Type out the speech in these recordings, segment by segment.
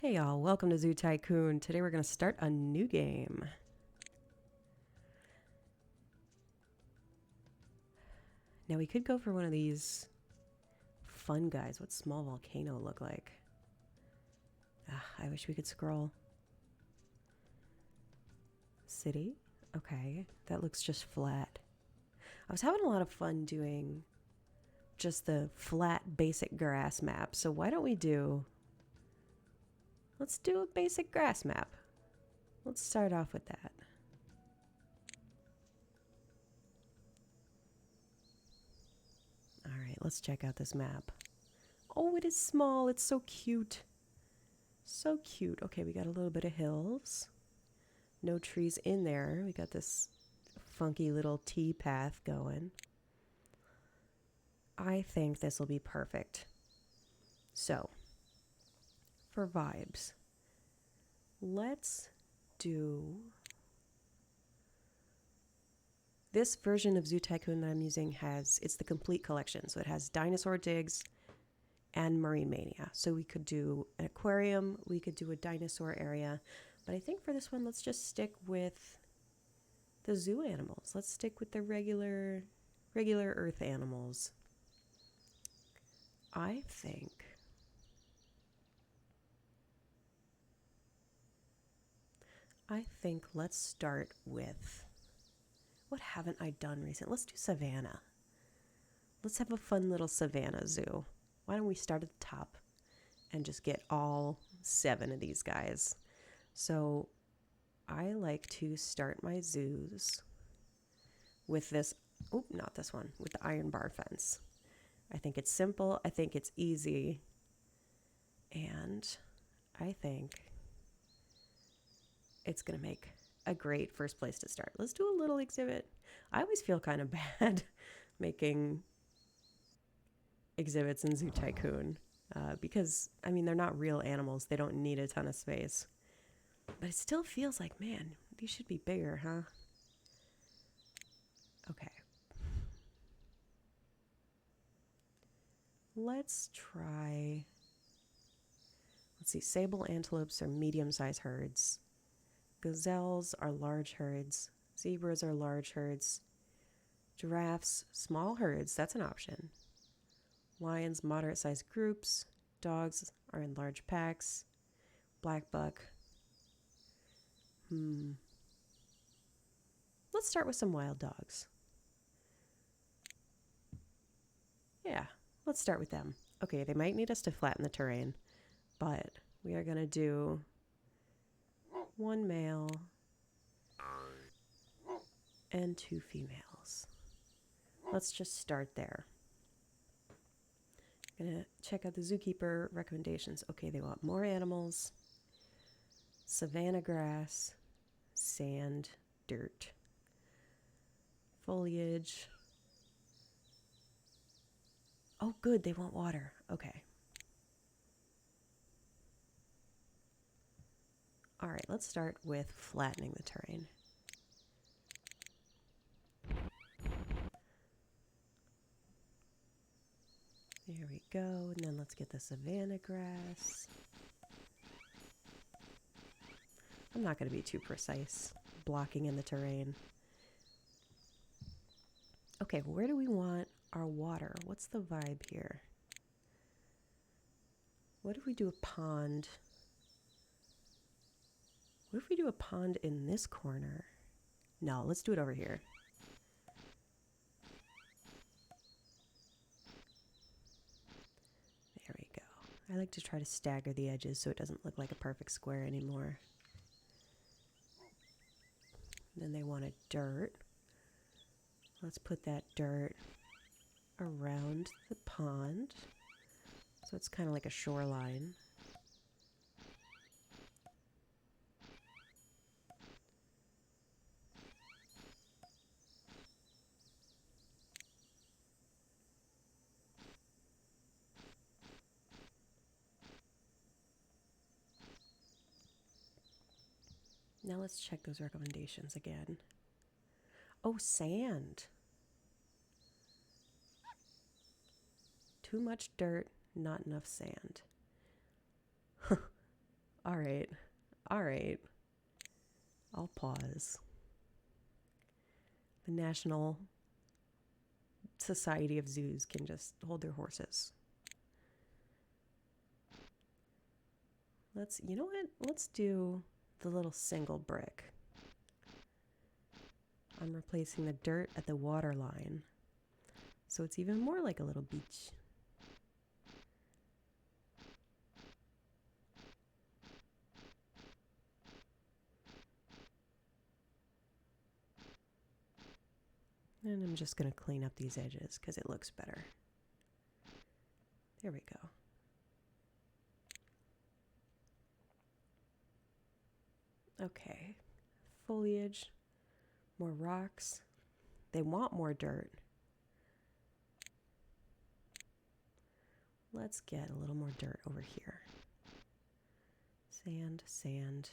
Hey y'all, welcome to Zoo Tycoon. Today we're going to start a new game. Now we could go for one of these fun guys. What's Small Volcano look like? I wish we could scroll. City? Okay, that looks just flat. I was having a lot of fun doing just the flat basic grass map. So why don't we let's do a basic grass map. Let's start off with that. Alright, let's check out this map. Oh, it is small. It's so cute. So cute. Okay, we got a little bit of hills. No trees in there. We got this funky little T path going. I think this will be perfect. So, for vibes, let's do this version of Zoo Tycoon that I'm using it's the complete collection. So it has dinosaur digs and marine mania. So we could do an aquarium, we could do a dinosaur area, but I think for this one, let's just stick with the zoo animals. Let's stick with the regular earth animals. I think let's start with, what haven't I done recently? Let's do Savannah. Let's have a fun little Savannah zoo. Why don't we start at the top and just get all 7 of these guys? So I like to start my zoos with this, not this one, with the iron bar fence. I think it's simple, I think it's easy, and I think it's going to make a great first place to start. Let's do a little exhibit. I always feel kind of bad making exhibits in Zoo Tycoon because, I mean, they're not real animals. They don't need a ton of space. But it still feels like, man, these should be bigger, huh? Okay. Let's see, sable antelopes are medium-sized herds. Gazelles are large herds. Zebras are large herds. Giraffes, small herds, that's an option. Lions, moderate-sized groups. Dogs are in large packs. Black buck. Let's start with some wild dogs. Yeah, let's start with them. Okay, they might need us to flatten the terrain, but we are going to do 1 male and 2 females. Let's just start there. I'm going to check out the zookeeper recommendations. Okay, they want more animals, savanna grass, sand, dirt, foliage. Oh, good, they want water. Okay. All right, let's start with flattening the terrain. There we go, and then let's get the savanna grass. I'm not going to be too precise, blocking in the terrain. Okay, where do we want our water? What's the vibe here? What if we do a pond? What if we do a pond in this corner? No, let's do it over here. There we go. I like to try to stagger the edges so it doesn't look like a perfect square anymore. Then they wanted dirt. Let's put that dirt around the pond. So it's kind of like a shoreline. Now let's check those recommendations again. Oh, sand. Too much dirt, not enough sand. All right. All right. I'll pause. The National Society of Zoos can just hold their horses. You know what? Let's do the little single brick. I'm replacing the dirt at the water line, so it's even more like a little beach. And I'm just going to clean up these edges because it looks better. There we go. Okay. Foliage, more rocks. They want more dirt. Let's get a little more dirt over here. Sand, sand.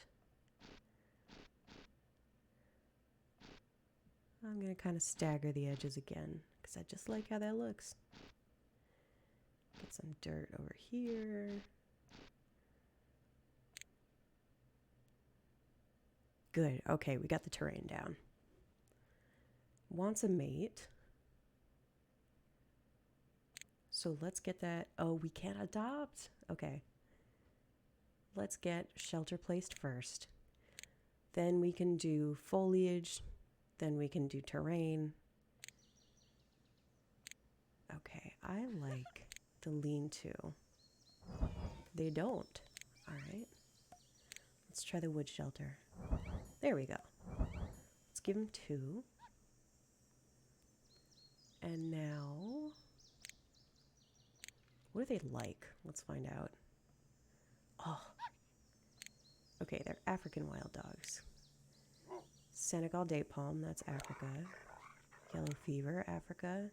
I'm going to kind of stagger the edges again because I just like how that looks. Get some dirt over here. Good. Okay, we got the terrain down. Wants a mate. So let's get that. Oh, we can't adopt. Okay. Let's get shelter placed first. Then we can do foliage. Then we can do terrain. Okay, I like the lean-to. They don't. All right. Let's try the wood shelter. There we go. Let's give them 2. And now, what do they like? Let's find out. Oh. Okay, they're African wild dogs. Senegal date palm, that's Africa. Yellow fever, Africa.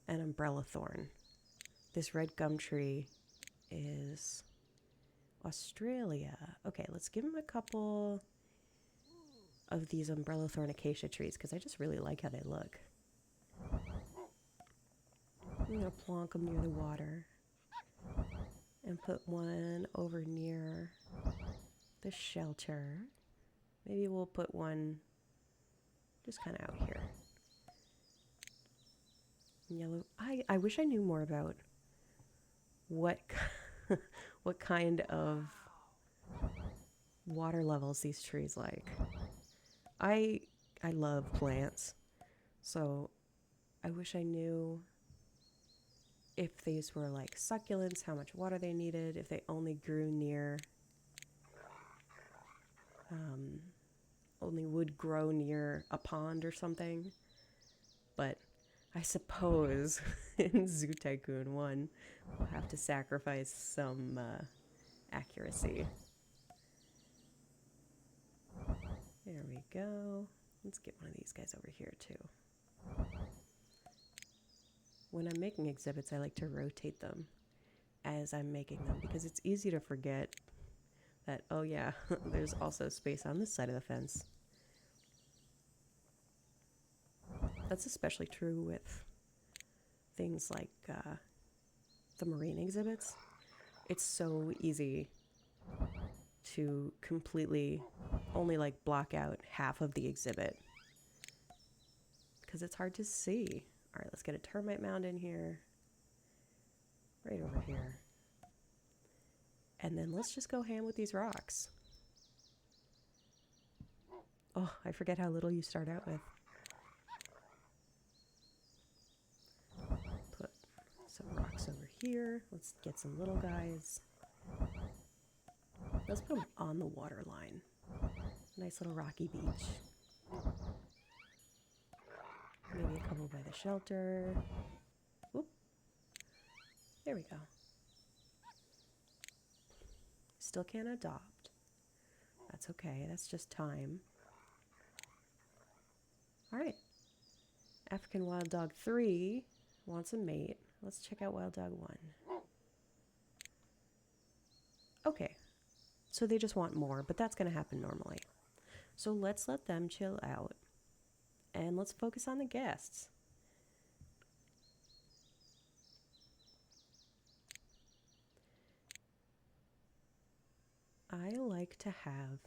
And umbrella thorn. This red gum tree is Australia. Okay, let's give them a couple of these umbrella thorn acacia trees because I just really like how they look. I'm going to plonk them near the water and put one over near the shelter. Maybe we'll put one just kind of out here. Yellow. I wish I knew more about what what kind of water levels these trees like. I love plants, so I wish I knew if these were like succulents, how much water they needed, if they only grew near, only would grow near a pond or something. But I suppose in Zoo Tycoon 1, we'll have to sacrifice some accuracy. There we go. Let's get one of these guys over here too. When I'm making exhibits, I like to rotate them as I'm making them because it's easy to forget that, oh yeah, there's also space on this side of the fence. That's especially true with things like the marine exhibits. It's so easy to completely only like block out half of the exhibit because it's hard to see. All right, let's get a termite mound in here, right over here. And then let's just go ham with these rocks. Oh, I forget how little you start out with. Put some rocks over here. Let's get some little guys. Let's put them on the water line. Nice little rocky beach. Maybe a couple by the shelter. Whoop. There we go. Still can't adopt. That's okay. That's just time. All right. African wild dog 3 wants a mate. Let's check out wild dog 1. Okay. So they just want more, but that's going to happen normally. So let's let them chill out. And let's focus on the guests. I like to have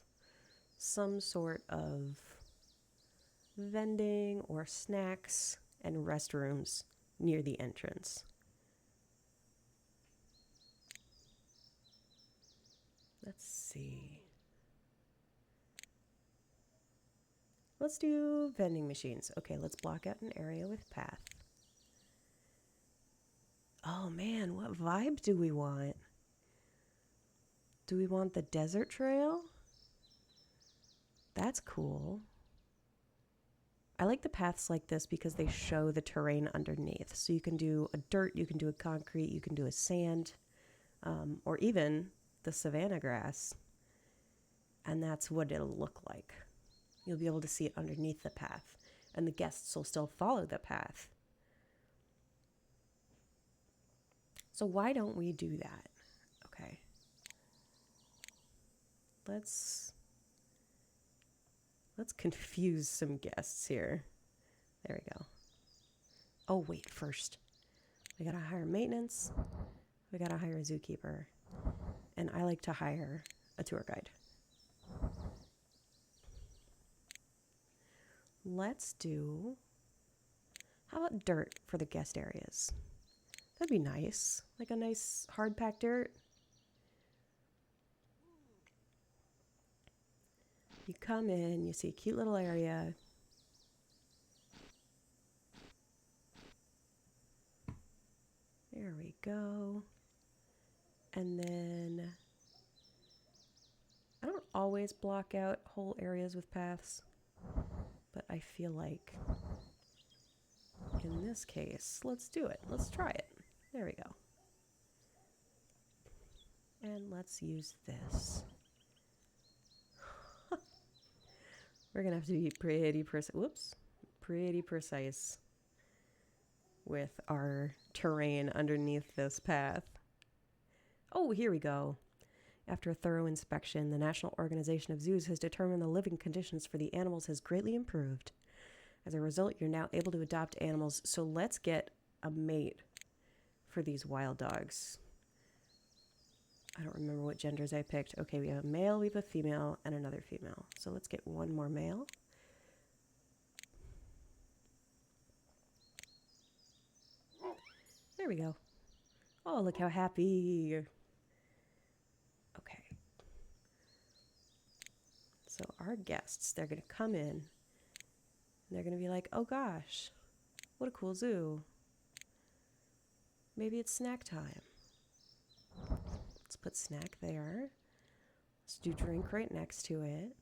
some sort of vending or snacks and restrooms near the entrance. Let's see. Let's do vending machines. Okay, let's block out an area with path. Oh man, what vibe do we want? Do we want the desert trail? That's cool. I like the paths like this because they show the terrain underneath. So you can do a dirt, you can do a concrete, you can do a sand, or even the savanna grass. And that's what it'll look like. You'll be able to see it underneath the path, and the guests will still follow the path. So why don't we do that? Okay. Let's confuse some guests here. There we go. Oh, wait, first. We gotta hire maintenance. We gotta hire a zookeeper. And I like to hire a tour guide. Let's do... How about dirt for the guest areas? That'd be nice. Like a nice hard-packed dirt. You come in, you see a cute little area. There we go. And then I don't always block out whole areas with paths, but I feel like in this case, let's do it. Let's try it. There we go. And let's use this. We're gonna have to be pretty precise with our terrain underneath this path. Oh, here we go. After a thorough inspection, the National Organization of Zoos has determined the living conditions for the animals has greatly improved. As a result, you're now able to adopt animals. So let's get a mate for these wild dogs. I don't remember what genders I picked. Okay, we have a male, we have a female, and another female. So let's get one more male. There we go. Oh, look how happy. Okay. So our guests, they're going to come in, and they're going to be like, oh gosh, what a cool zoo. Maybe it's snack time. Let's put snack there. Let's do drink right next to it.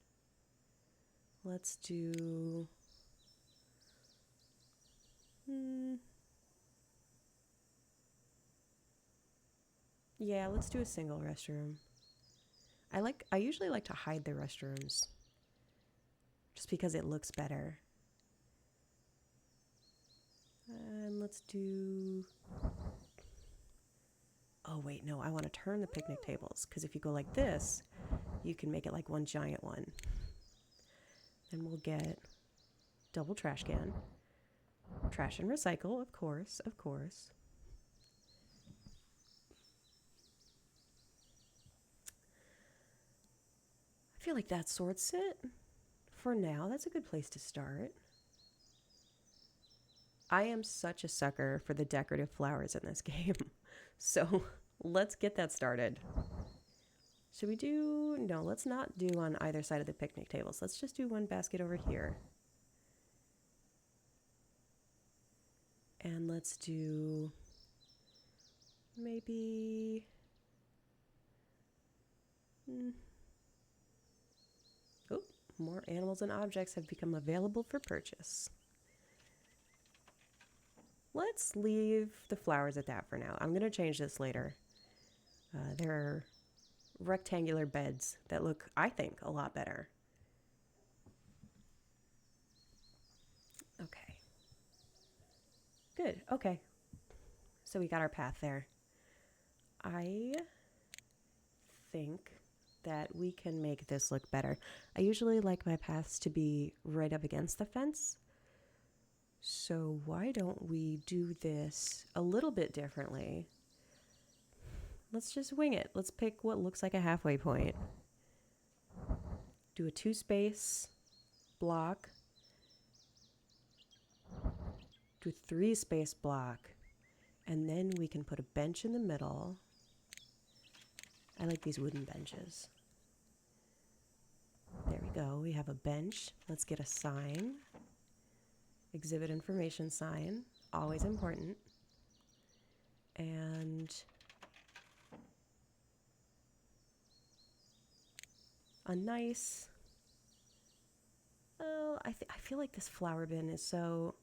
Let's do... Yeah, let's do a single restroom. I usually like to hide the restrooms just because it looks better. And let's do... Oh, wait, no, I want to turn the picnic tables because if you go like this, you can make it like one giant one. And we'll get double trash can. Trash and recycle, of course, of course. I feel like that sorts it. For now, that's a good place to start. I am such a sucker for the decorative flowers in this game. So let's get that started. Should we do... No, let's not do on either side of the picnic tables. Let's just do one basket over here. And let's do... maybe... Oh, more animals and objects have become available for purchase. Let's leave the flowers at that for now. I'm going to change this later. There are rectangular beds that look, I think, a lot better. Okay. Good. Okay. So we got our path there. I think that we can make this look better. I usually like my paths to be right up against the fence. So why don't we do this a little bit differently? Let's just wing it. Let's pick what looks like a halfway point. do a 2-space block, do a 3-space block, and then we can put a bench in the middle. I like these wooden benches. There we go. We have a bench. Let's get a sign. Exhibit information sign. Always important. And a nice... Oh, I feel like this flower bin is so...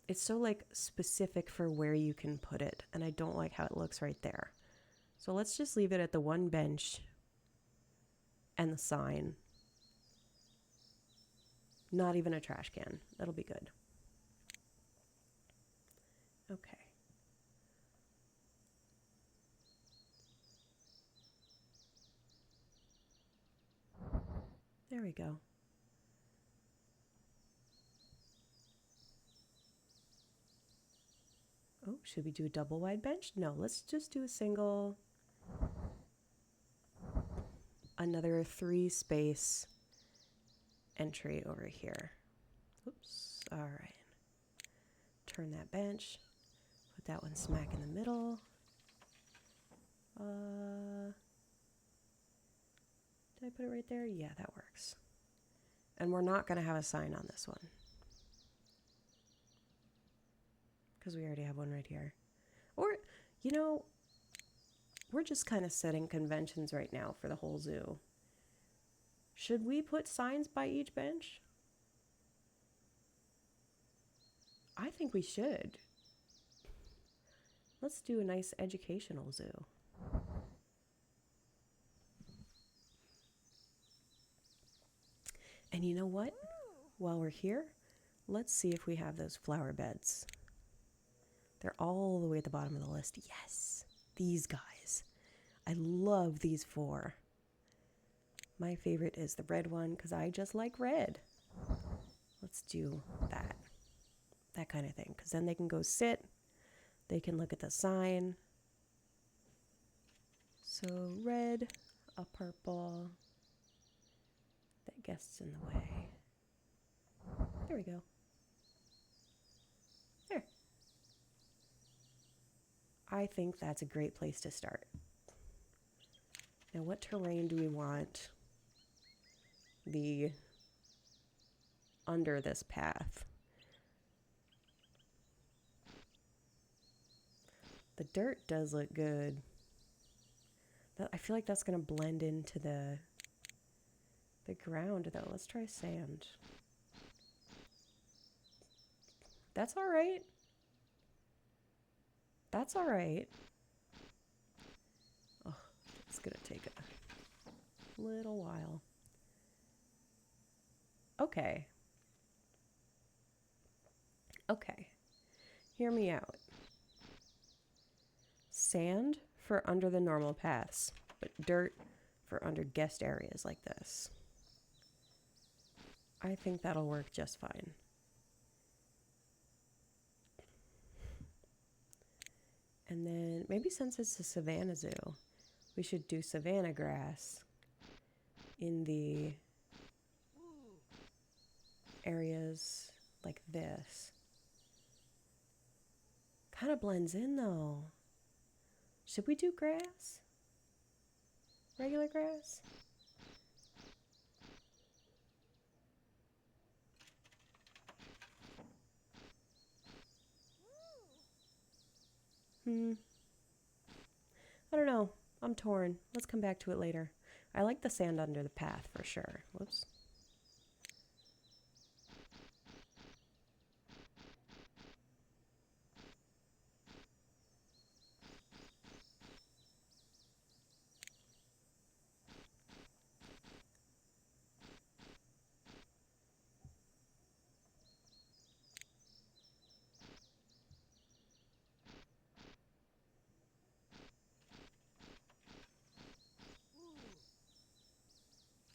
It's so like specific for where you can put it. And I don't like how it looks right there. So let's just leave it at the one bench and the sign. Not even a trash can. That'll be good. Okay. There we go. Oh, should we do a double wide bench? No, let's just do a single. Another 3-space entry over here. Oops. All right. Turn that bench. Put that one smack in the middle. Did I put it right there? Yeah, that works. And we're not going to have a sign on this one, because we already have one right here. Or, you know, we're just kind of setting conventions right now for the whole zoo. Should we put signs by each bench? I think we should. Let's do a nice educational zoo. And you know what? While we're here, let's see if we have those flower beds. They're all the way at the bottom of the list. Yes, these guys. I love these 4. My favorite is the red one because I just like red. Let's do that. That kind of thing. Because then they can go sit. They can look at the sign. So red, a purple. That guest's in the way. There we go. There. I think that's a great place to start. Now, what terrain do we want under this path? The dirt does look good. I feel like that's going to blend into the ground, though. Let's try sand. That's all right. That's all right. Oh, it's going to take a little while. Okay. Okay. Hear me out. Sand for under the normal paths, but dirt for under guest areas like this. I think that'll work just fine. And then maybe since it's a savanna zoo, we should do savanna grass in the areas like this. Kind of blends in though. Should we do grass? Regular grass? I don't know. I'm torn. Let's come back to it later. I like the sand under the path for sure. Whoops.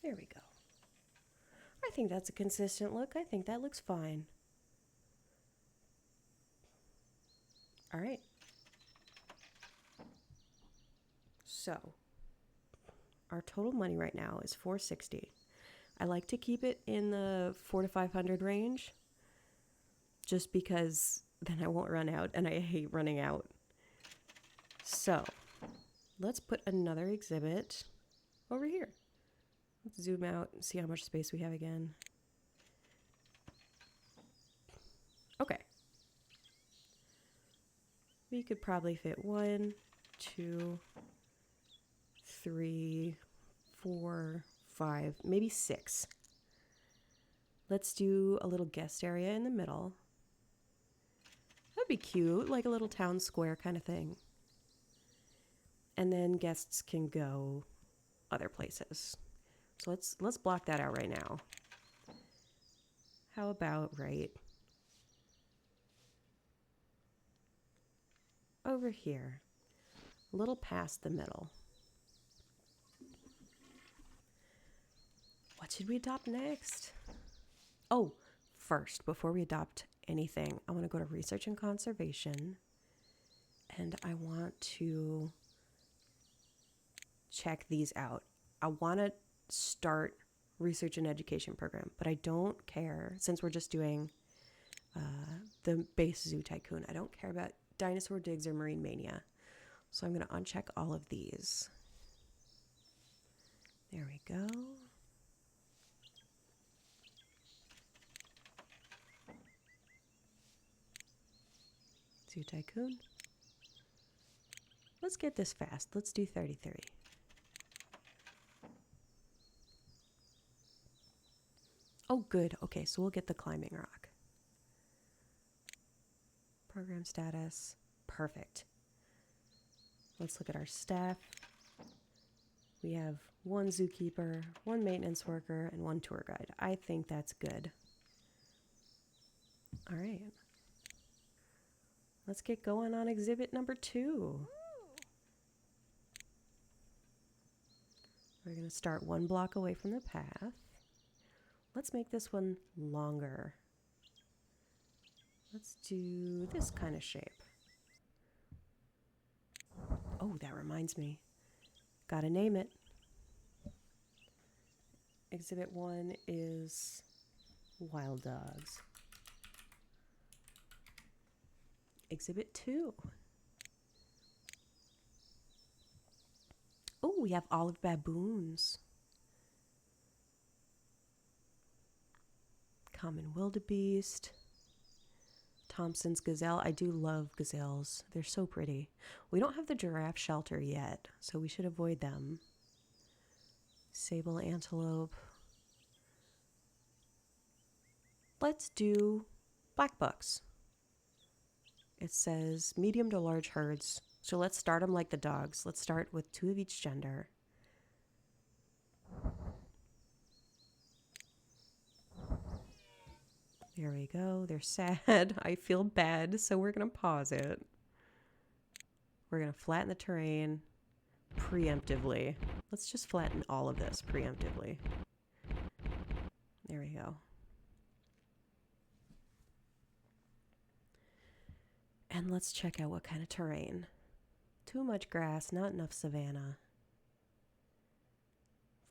There we go. I think that's a consistent look. I think that looks fine. All right. So, our total money right now is $460. I like to keep it in the $400 to $500 range, just because then I won't run out, and I hate running out. So let's put another exhibit over here. Let's zoom out and see how much space we have again. Okay. We could probably fit 1, 2, 3, 4, 5, maybe 6. Let's do a little guest area in the middle. That'd be cute, like a little town square kind of thing. And then guests can go other places. So let's block that out right now. How about right over here, a little past the middle? What should we adopt next? Oh, first, before we adopt anything, I want to go to research and conservation, and I want to check these out. I want to start research and education program, but I don't care, since we're just doing the base Zoo Tycoon, I don't care about Dinosaur Digs or Marine Mania. So I'm going to uncheck all of these. There we go. Zoo Tycoon. Let's get this fast. Let's do 33. Oh, good. Okay, so we'll get the climbing rock. Program status. Perfect. Let's look at our staff. We have 1 zookeeper, 1 maintenance worker, and 1 tour guide. I think that's good. All right. Let's get going on exhibit number 2. We're going to start 1 block away from the path. Let's make this one longer. Let's do this kind of shape. Oh, that reminds me. Gotta name it. Exhibit 1 is wild dogs. Exhibit 2. Oh, we have olive baboons. Common wildebeest. Thompson's gazelle. I do love gazelles. They're so pretty. We don't have the giraffe shelter yet, so we should avoid them. Sable antelope. Let's do black bucks. It says medium to large herds. So let's start them like the dogs. Let's start with 2 of each gender. There we go. They're sad. I feel bad, so we're going to pause it. We're going to flatten the terrain preemptively. Let's just flatten all of this preemptively. There we go. And let's check out what kind of terrain. Too much grass, not enough savanna.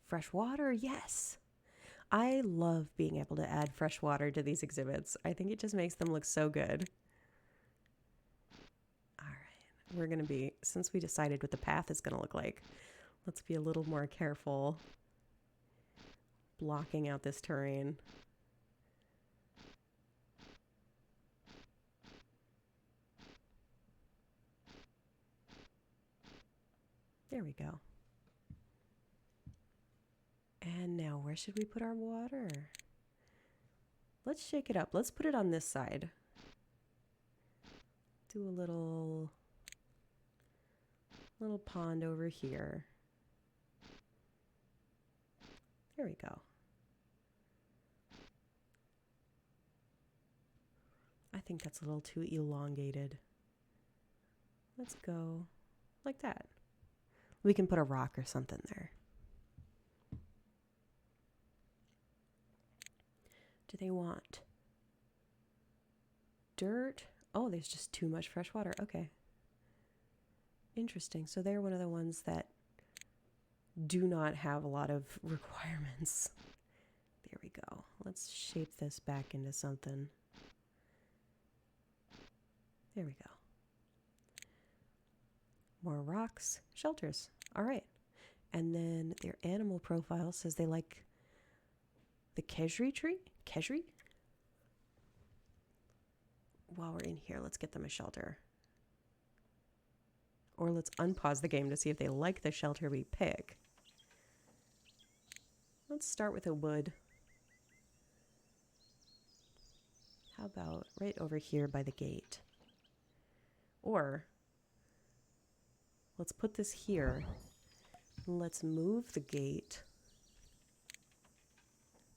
Fresh water, yes. I love being able to add fresh water to these exhibits. I think it just makes them look so good. All right, we're gonna be, since we decided what the path is gonna look like, let's be a little more careful blocking out this terrain. There we go. And now where should we put our water? Let's shake it up. Let's put it on this side. Do a little pond over here. There we go. I think that's a little too elongated. Let's go like that. We can put a rock or something there. Do they want dirt? Oh, there's just too much fresh water. Okay. Interesting. So they're one of the ones that do not have a lot of requirements. There we go. Let's shape this back into something. There we go. More rocks, shelters. All right. And then their animal profile says they like the Keshri tree. Keshri? While we're in here, let's get them a shelter. Or let's unpause the game to see if they like the shelter we pick. Let's start with a wood. How about right over here by the gate? Or let's put this here. Let's move the gate.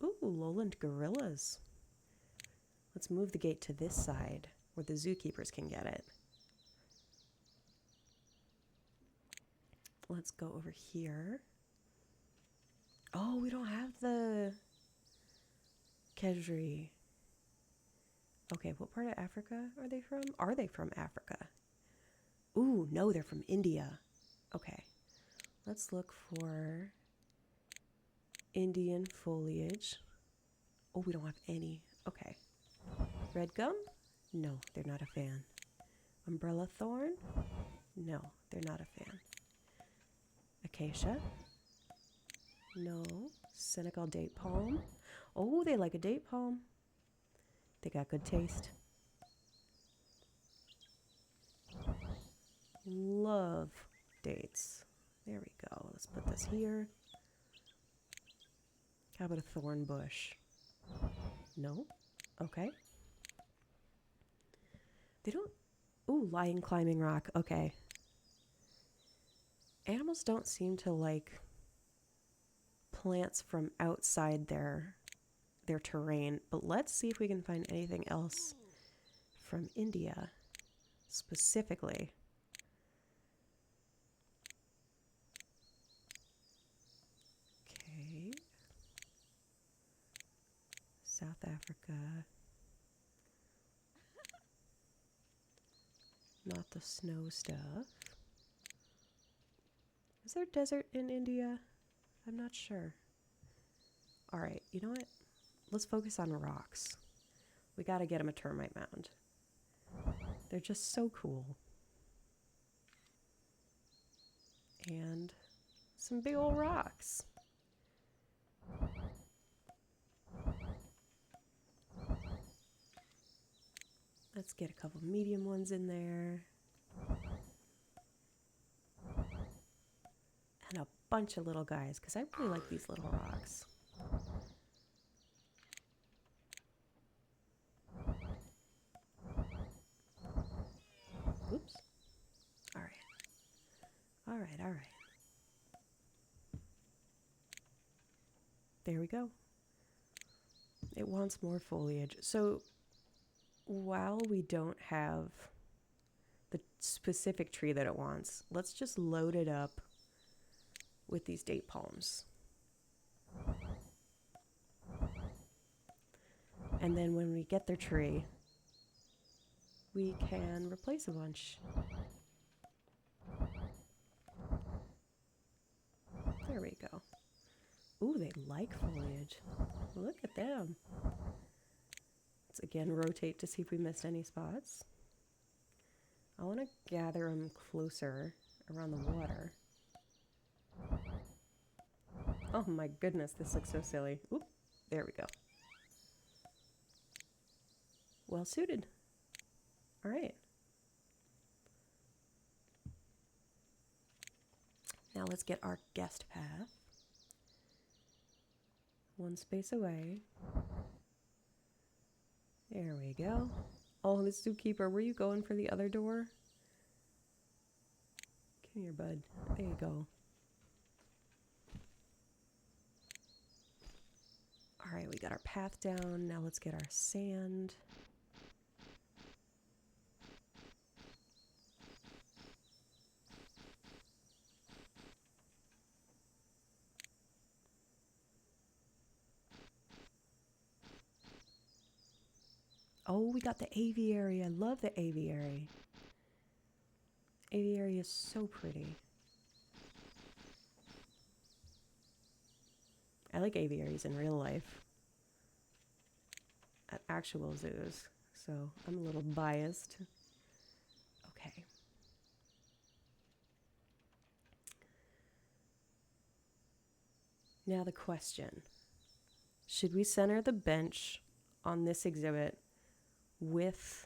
Ooh, lowland gorillas. Let's move the gate to this side where the zookeepers can get it. Let's go over here. Oh, we don't have the Keshri. Okay, what part of Africa are they from? Are they from Africa? Ooh, no, they're from India. Okay, let's look for Indian foliage. Oh, we don't have any. Okay. Red gum? No, they're not a fan. Umbrella thorn? No, they're not a fan. Acacia? No. Senegal date palm? Oh, they like a date palm. They got good taste. Love dates. There we go. Let's put this here. How about a thorn bush? No? Okay. They don't... Ooh, lion climbing rock. Okay. Animals don't seem to like plants from outside their terrain, but let's see if we can find anything else from India specifically. Okay. South Africa. Not the snow stuff. Is there desert in India? I'm not sure. All right, you know what? Let's focus on rocks. We got to get them a termite mound. They're just so cool. And some big old rocks. Let's get a couple medium ones in there. And a bunch of little guys, because I really like these little rocks. Oops. All right. All right, all right. There we go. It wants more foliage. So while we don't have the specific tree that it wants, let's just load it up with these date palms. And then when we get their tree, we can replace a bunch. There we go. Ooh, they like foliage. Look at them. Let's again rotate to see if we missed any spots. I want to gather them closer around the water. Oh my goodness, this looks so silly. Oop, there we go. Well suited. All right. Now let's get our guest path. One space away. There we go. Oh, the zookeeper, were you going for the other door? Come here, bud. There you go. All right, we got our path down. Now let's get our sand. Oh, we got the aviary. I love the aviary. Aviary is so pretty. I like aviaries in real life at actual zoos, so I'm a little biased. Okay. Now the question. Should we center the bench on this exhibit with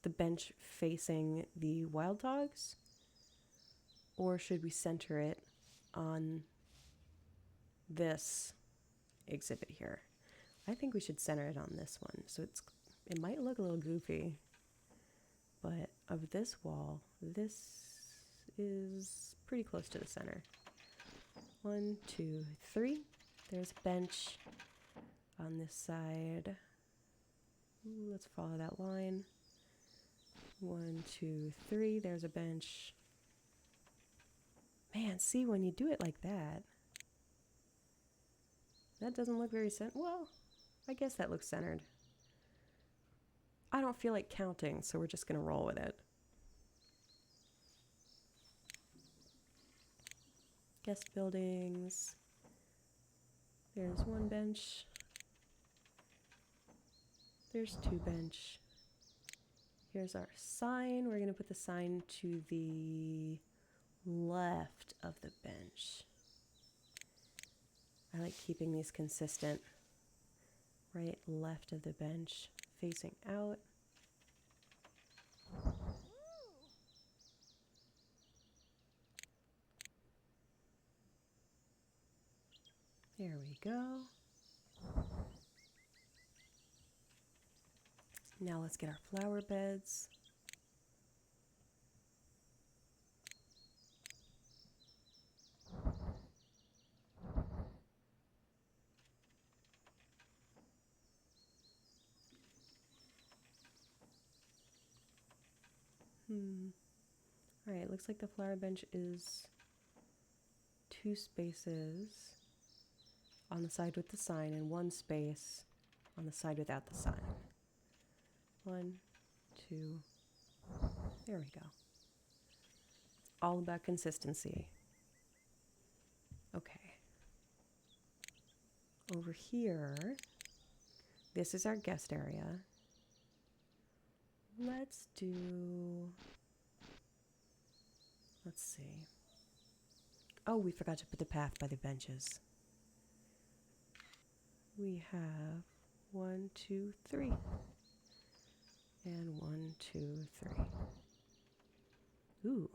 the bench facing the wild dogs? Or should we center it on this exhibit here? I think we should center it on this one. So it might look a little goofy, but of this wall, this is pretty close to the center. 1, 2, 3. There's a bench on this side. Ooh, let's follow that line. 1, 2, 3. There's a bench. Man, see, when you do it like that, that doesn't look very centered. Well, I guess that looks centered. I don't feel like counting, so we're just going to roll with it. Guest buildings. There's one bench. There's 2 bench. Here's our sign. We're going to put the sign to the left of the bench. I like keeping these consistent. Right, left of the bench, facing out. There we go. Now let's get our flower beds. All right, looks like the flower bench is 2 spaces on the side with the sign and 1 space on the side without the sign. 1, 2, there we go. It's all about consistency. Okay. Over here, this is our guest area. Let's see. Oh, we forgot to put the path by the benches. We have 1, 2, 3. And 1, 2, 3. Ooh,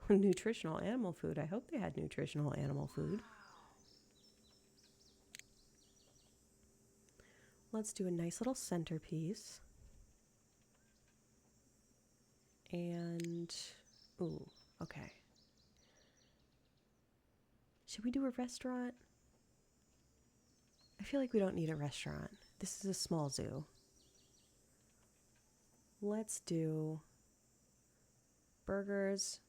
nutritional animal food. I hope they had nutritional animal food. Let's do a nice little centerpiece. And, ooh, okay. Should we do a restaurant? I feel like we don't need a restaurant. This is a small zoo. Let's do burgers,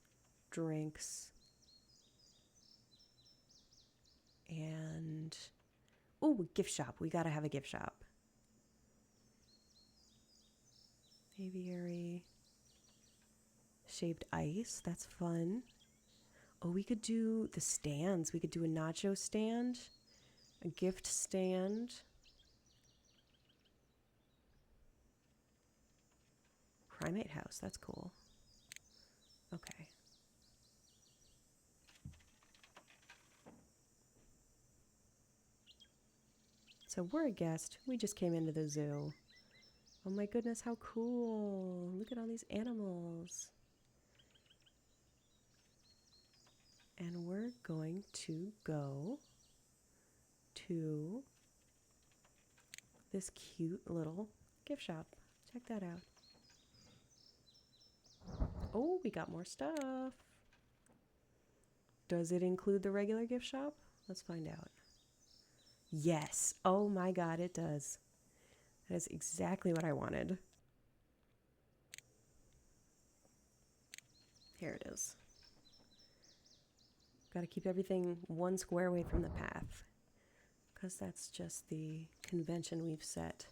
drinks, and, ooh, gift shop. We gotta have a gift shop. Aviary. Shaved ice, that's fun. Oh, we could do the stands. We could do a nacho stand, a gift stand. Primate house, that's cool. Okay. So we're a guest. We just came into the zoo. Oh my goodness, how cool. Look at all these animals. And we're going to go to this cute little gift shop. Check that out. Oh, we got more stuff. Does it include the regular gift shop? Let's find out. Yes. Oh my God, it does. That is exactly what I wanted. Here it is. Got to keep everything 1 square away from the path, because that's just the convention we've set.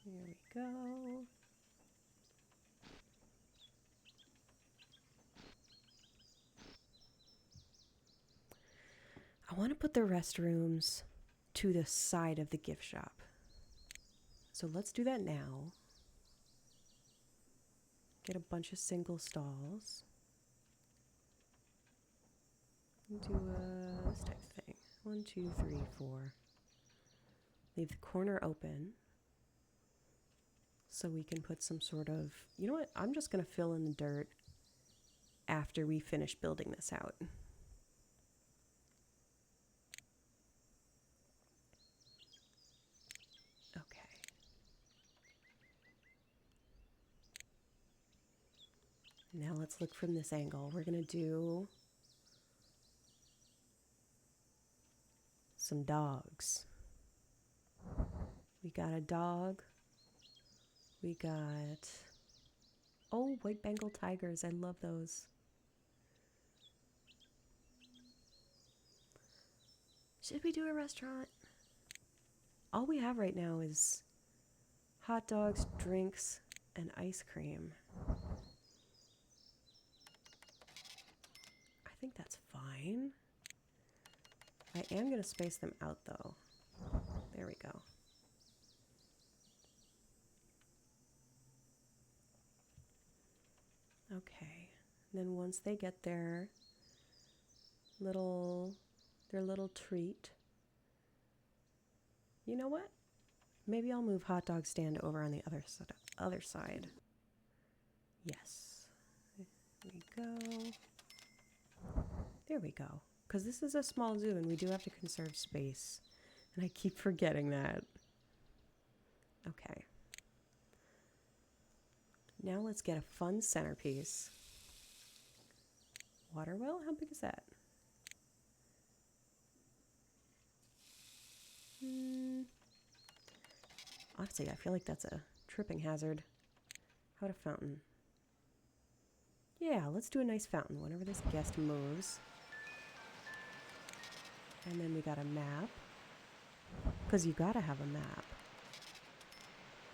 Here we go. want to put the restrooms to the side of the gift shop. So let's do that now. Get a bunch of single stalls. Do this type of thing. 1, 2, 3, 4. Leave the corner open so we can put some sort of, you know what? I'm just going to fill in the dirt after we finish building this out. Okay. Now let's look from this angle. We're going to do some dogs. We got a dog. We got, oh, white Bengal tigers. I love those. Should we do a restaurant? All we have right now is hot dogs, drinks, and ice cream. I think that's fine. I am going to space them out though. There we go. Okay. And then once they get their little treat, you know what? Maybe I'll move hot dog stand over on the other side. Yes. There we go. There we go. Because this is a small zoo and we do have to conserve space. And I keep forgetting that. Okay. Now let's get a fun centerpiece. Water well? How big is that? Honestly, I feel like that's a tripping hazard. How about a fountain? Yeah, let's do a nice fountain whenever this guest moves. And then we got a map. Because you gotta have a map.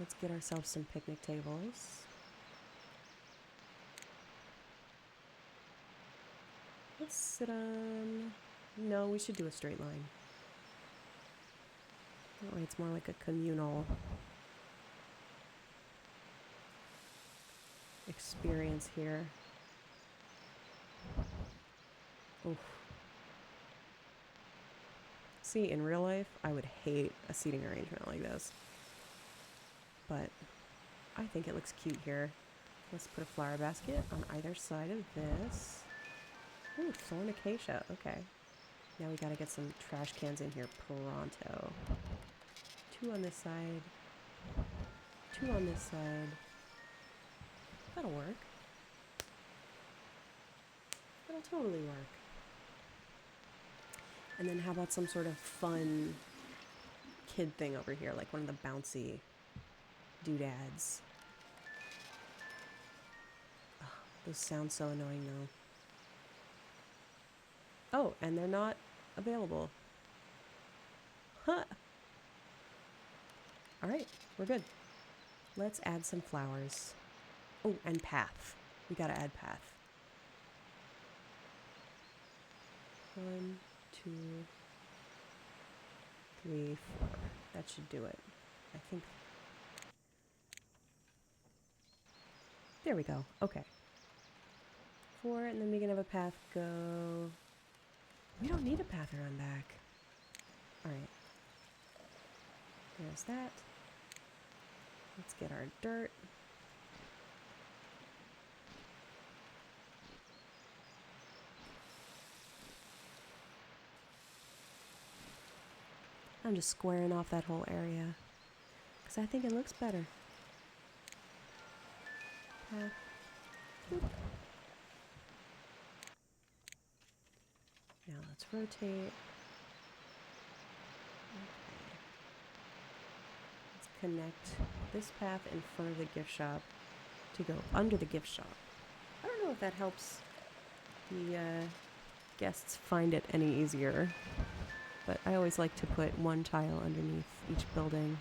Let's get ourselves some picnic tables. Let's sit on... No, we should do a straight line. That way it's more like a communal experience here. Oof. See, in real life, I would hate a seating arrangement like this. But I think it looks cute here. Let's put a flower basket on either side of this. Ooh, thorn acacia. Okay. Now we gotta get some trash cans in here pronto. 2 on this side. 2 on this side. That'll work. That'll totally work. And then how about some sort of fun kid thing over here, like one of the bouncy doodads. Oh, those sound so annoying though. Oh, and they're not available. Huh. Alright, we're good. Let's add some flowers. Oh, and path. We gotta add path. 1, 2, 3, 4. That should do it. I think. There we go. Okay. 4, and then we can have a path go. We don't need a path around back. Alright. There's that. Let's get our dirt. I'm just squaring off that whole area because I think it looks better. Path. Boop. Now let's rotate. Okay. Let's connect this path in front of the gift shop to go under the gift shop. I don't know if that helps the guests find it any easier, but I always like to put one tile underneath each building.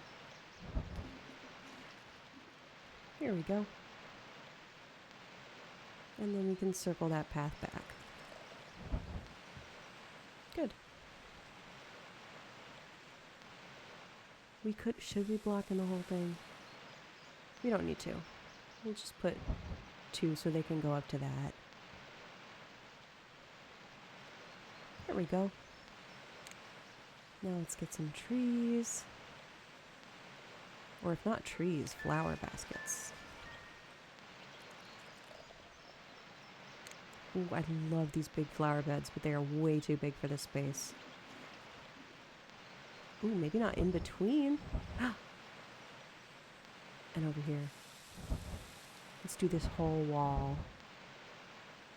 Here we go. And then we can circle that path back. Good. Should we block in the whole thing? We don't need to. We'll just put 2 so they can go up to that. There we go. Now let's get some trees. Or if not trees, flower baskets. Ooh, I love these big flower beds, but they are way too big for this space. Ooh, maybe not in between. And over here. Let's do this whole wall.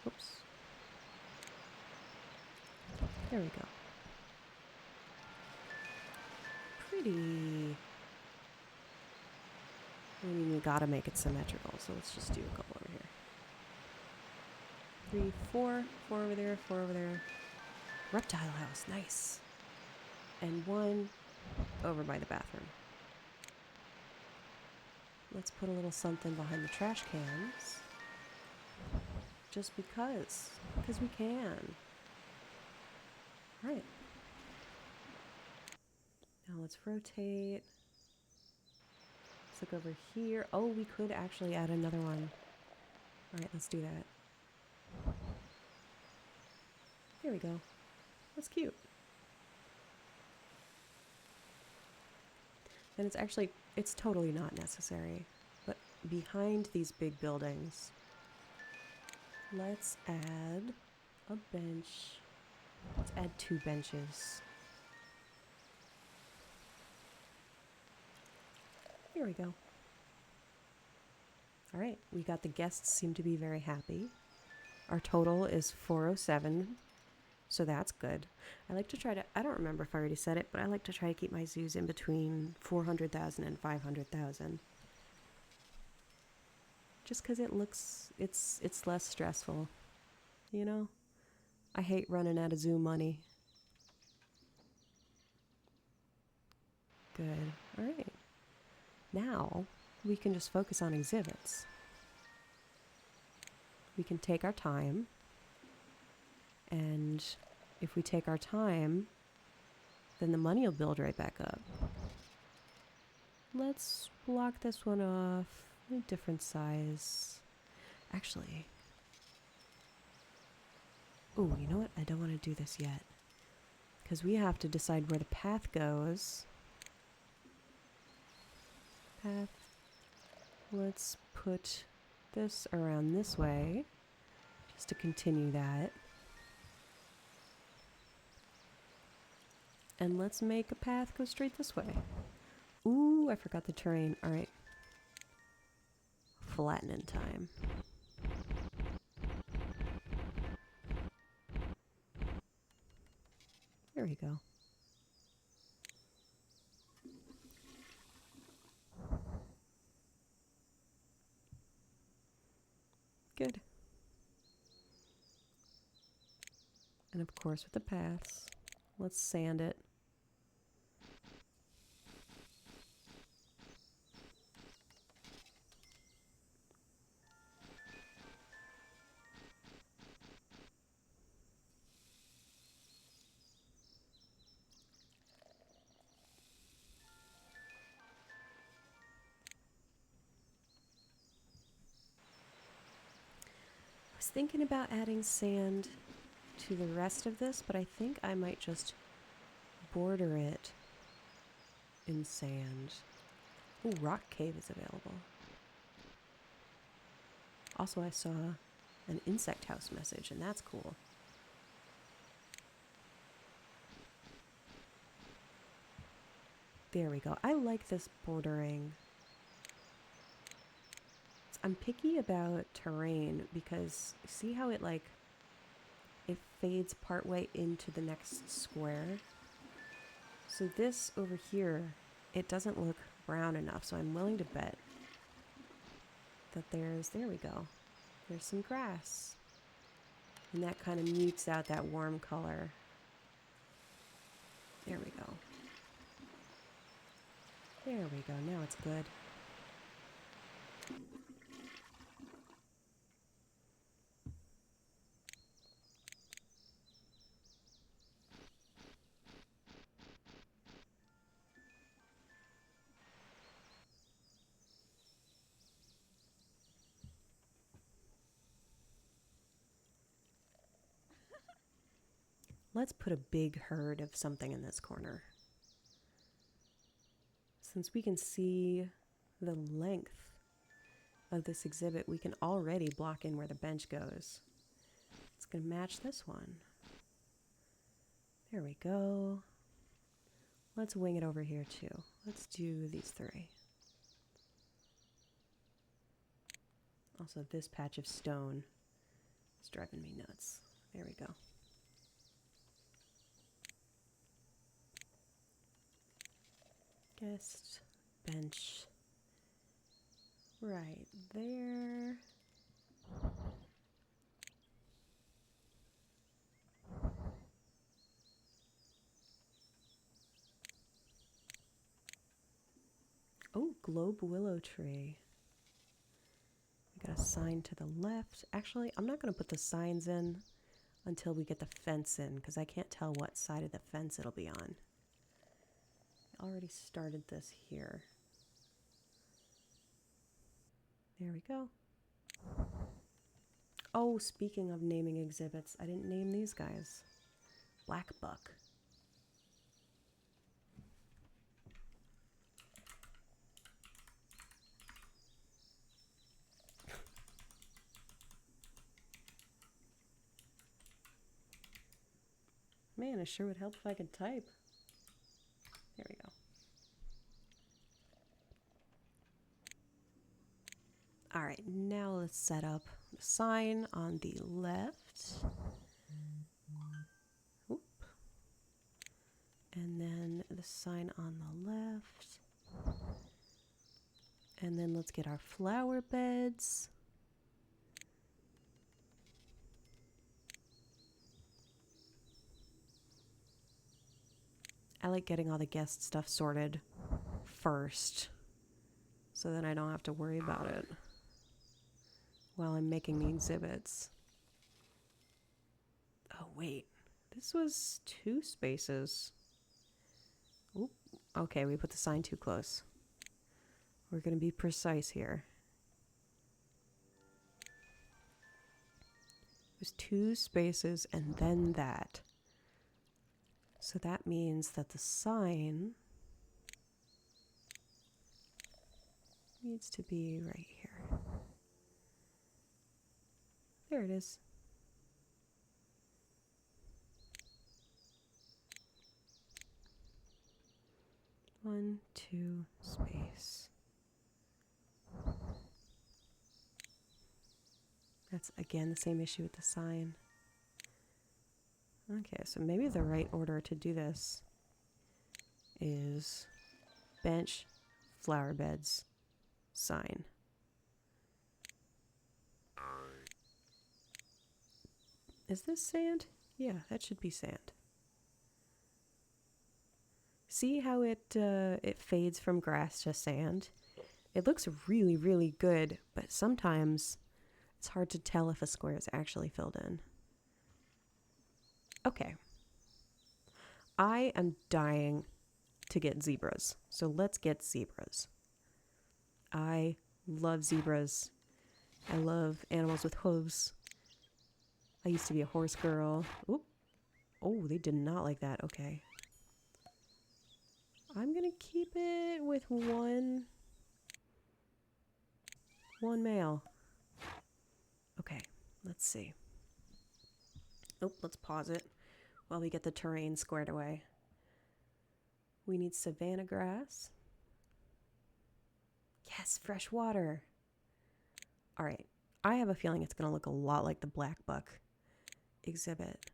Oops. There we go. Pretty. I mean, we gotta make it symmetrical, so let's just do a couple over here. 3, 4. 4 over there, 4 over there. Reptile house, nice. And 1 over by the bathroom. Let's put a little something behind the trash cans. Just because. Because we can. Right. Now let's rotate. Let's look over here. Oh, we could actually add another one. Alright, let's do that. There we go. That's cute. And it's totally not necessary. But behind these big buildings, let's add a bench. Let's add 2 benches. Here we go. All right, we got the guests seem to be very happy. Our total is 407, so that's good. I like to try to, I don't remember if I already said it, but I like to try to keep my zoos in between 400,000 and 500,000. Just because it looks, it's less stressful, you know? I hate running out of zoo money. Good, all right. Now, we can just focus on exhibits. We can take our time, and if we take our time, then the money will build right back up. Let's block this one off, a different size. Actually, ooh, you know what? I don't want to do this yet, because we have to decide where the path goes. Path. Let's put this around this way, just to continue that. And let's make a path go straight this way. Ooh, I forgot the terrain. All right. Flattening time. There we go. Good. And of course with the paths, let's sand it. I was thinking about adding sand to the rest of this, but I think I might just border it in sand. Ooh, rock cave is available. Also, I saw an insect house message, and that's cool. There we go. I like this bordering. I'm picky about terrain because see how it it fades partway into the next square? So this over here, it doesn't look brown enough, so I'm willing to bet that there we go. There's some grass. And that kind of mutes out that warm color. There we go. There we go, now it's good. Let's put a big herd of something in this corner. Since we can see the length of this exhibit, we can already block in where the bench goes. It's going to match this one. There we go. Let's wing it over here too. Let's do these three. Also, this patch of stone is driving me nuts. There we go. Guest bench right there. Oh, globe willow tree. We got a sign to the left. Actually, I'm not going to put the signs in until we get the fence in, because I can't tell what side of the fence it'll be on. I already started this here. There we go. Oh, speaking of naming exhibits, I didn't name these guys. Black buck. Man, it sure would help if I could type. There we go. All right, now let's set up the sign on the left. Oop. And then the sign on the left. And then let's get our flower beds. I like getting all the guest stuff sorted first, so then I don't have to worry about it while I'm making the exhibits. Oh wait, this was 2 spaces. Oop. Okay, we put the sign too close. We're going to be precise here. There's 2 spaces and then that. So that means that the sign needs to be right here. There it is. One, 2, space. That's again the same issue with the sign. Okay, so maybe the right order to do this is bench, flower beds, sign. Is this sand? Yeah, that should be sand. See how it fades from grass to sand? It looks really, really good, but sometimes it's hard to tell if a square is actually filled in. Okay. I am dying to get zebras, so let's get zebras. I love zebras. I love animals with hooves. I used to be a horse girl. Oop. Oh, they did not like that. Okay. I'm going to keep it with one male. Okay, let's see. Oh, let's pause it while we get the terrain squared away. We need savanna grass. Yes, fresh water. All right. I have a feeling it's going to look a lot like the black buck exhibit.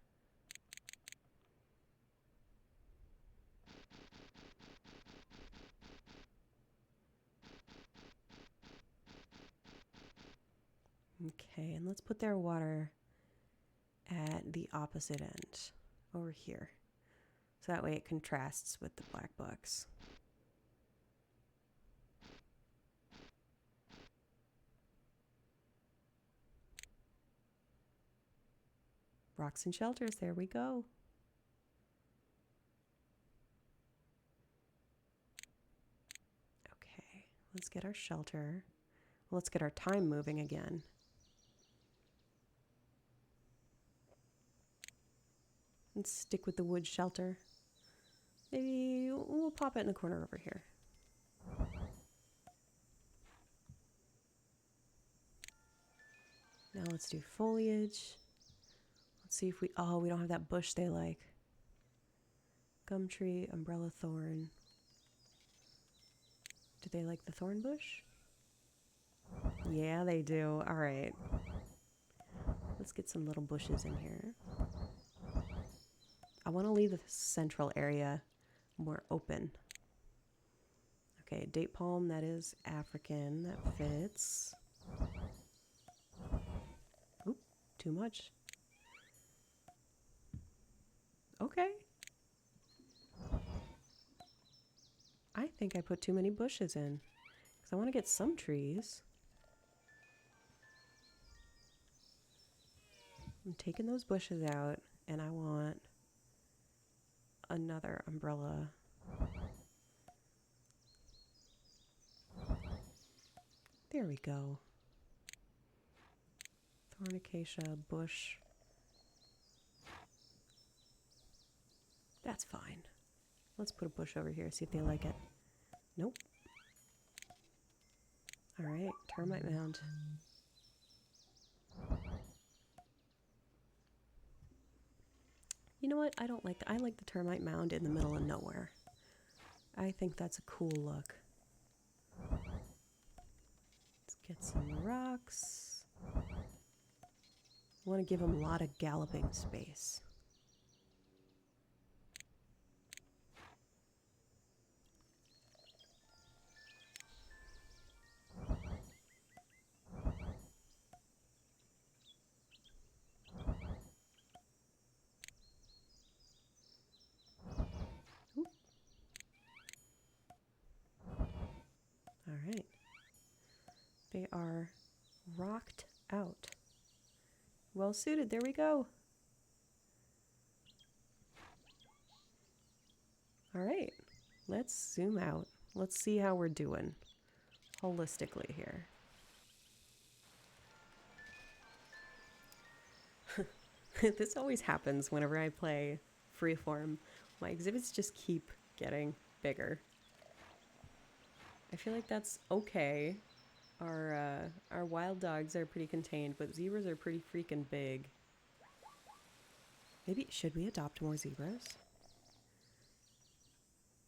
Okay, and let's put their water at the opposite end, over here. So that way it contrasts with the black bucks. Rocks and shelters, there we go. Okay, let's get our shelter. Let's get our time moving again. Let's stick with the wood shelter. Maybe we'll pop it in the corner over here. Now let's do foliage. Let's see if we don't have that bush they like. Gum tree, umbrella thorn. Do they like the thorn bush? Yeah, they do. All right. Let's get some little bushes in here. I want to leave the central area more open. Okay, date palm, that is African. That fits. Oop, too much. Okay. I think I put too many bushes in. Because I want to get some trees. I'm taking those bushes out, and I want another umbrella. There we go. Thorn acacia, bush. That's fine. Let's put a bush over here, see if they like it. Nope. Alright, termite mound. You know what? I don't like that. I like the termite mound in the middle of nowhere. I think that's a cool look. Let's get some rocks. I want to give them a lot of galloping space. Alright. They are rocked out. Well suited. There we go. Alright. Let's zoom out. Let's see how we're doing holistically here. This always happens whenever I play freeform. My exhibits just keep getting bigger. I feel like that's okay. Our wild dogs are pretty contained, but zebras are pretty freaking big. Maybe, should we adopt more zebras?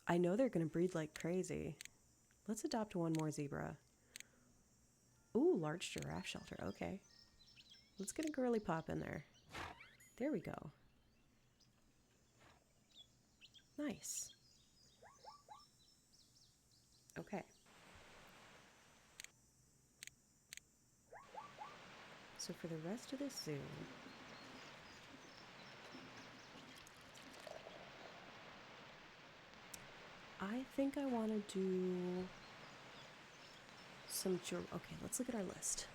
I know they're gonna breed like crazy. Let's adopt one more zebra. Ooh, large giraffe shelter, okay. Let's get a girly pop in there. There we go. Nice. Okay. So for the rest of this zoo, I think I want to do some okay, let's look at our list.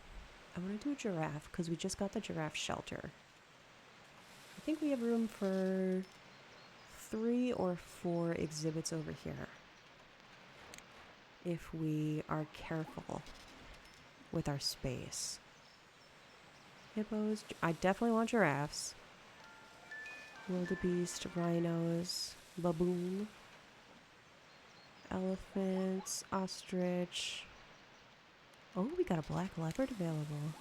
I want to do a giraffe because we just got the giraffe shelter. I think we have room for 3 or 4 exhibits over here if we are careful with our space. Hippos, I definitely want giraffes. Wildebeest, rhinos, baboon, elephants, ostrich. Oh, we got a black leopard available.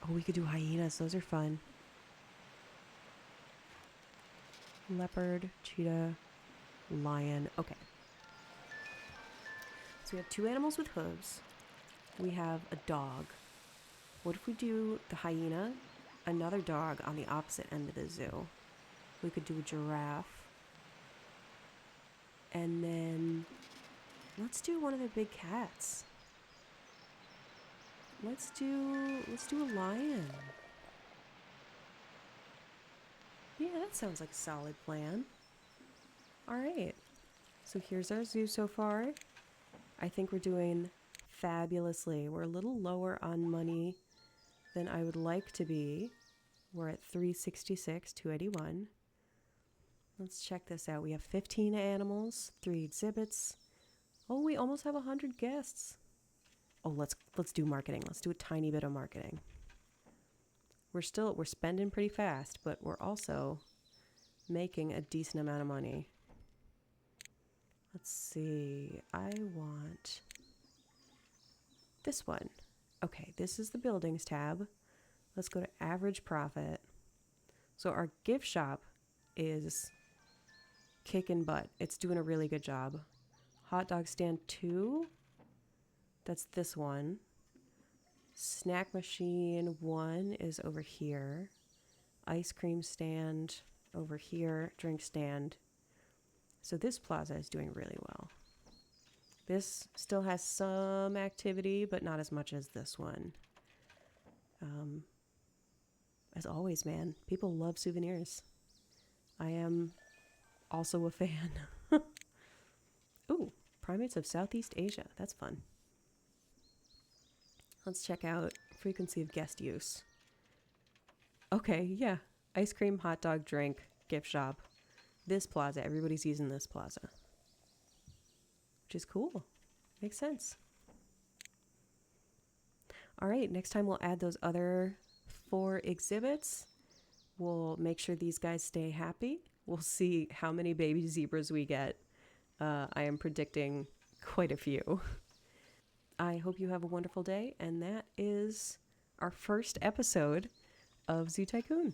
Oh, we could do hyenas. Those are fun. Leopard, cheetah, lion. Okay. So we have 2 animals with hooves. We have a dog. What if we do the hyena, another dog on the opposite end of the zoo? We could do a giraffe. And then let's do one of the big cats. Let's do a lion. Yeah, that sounds like a solid plan. All right. So here's our zoo so far. I think we're doing fabulously. We're a little lower on money than I would like to be. We're at 366, 281. Let's check this out. We have 15 animals, 3 exhibits. Oh, we almost have 100 guests. Oh, let's do marketing. Let's do a tiny bit of marketing. we're spending pretty fast, but we're also making a decent amount of money. Let's see. I want this one. Okay, this is the buildings tab. Let's go to average profit. So our gift shop is kicking butt. It's doing a really good job. Hot dog stand 2. That's this one. Snack machine 1 is over here. Ice cream stand over here. Drink stand. So this plaza is doing really well. This still has some activity, but not as much as this one. As always, man, people love souvenirs. I am also a fan. Ooh, primates of Southeast Asia. That's fun. Let's check out frequency of guest use. Okay, yeah. Ice cream, hot dog, drink, gift shop. This plaza, everybody's using this plaza. Which is cool. Makes sense. All right, next time we'll add those other 4 exhibits. We'll make sure these guys stay happy. We'll see how many baby zebras we get. I am predicting quite a few. I hope you have a wonderful day, and that is our first episode of Zoo Tycoon.